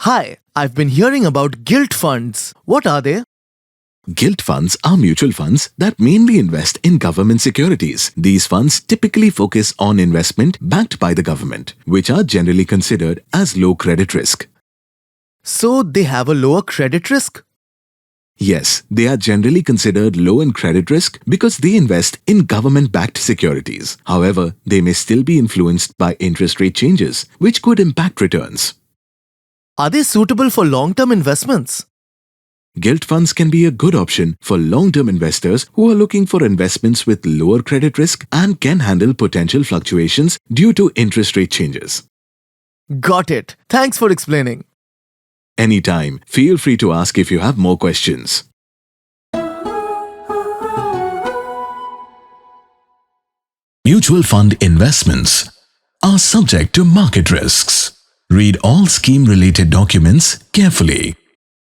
Hi, I've been hearing about Gilt Funds. What are they? Gilt funds are mutual funds that mainly invest in government securities. These funds typically focus on investment backed by the government, which are generally considered as low credit risk. So they have a lower credit risk? Yes, they are generally considered low in credit risk because they invest in government-backed securities. However, they may still be influenced by interest rate changes, which could impact returns. Are they suitable for long-term investments? Gilt funds can be a good option for long-term investors who are looking for investments with lower credit risk and can handle potential fluctuations due to interest rate changes. Got it. Thanks for explaining. Anytime, feel free to ask if you have more questions. Mutual fund investments are subject to market risks. Read all scheme-related documents carefully.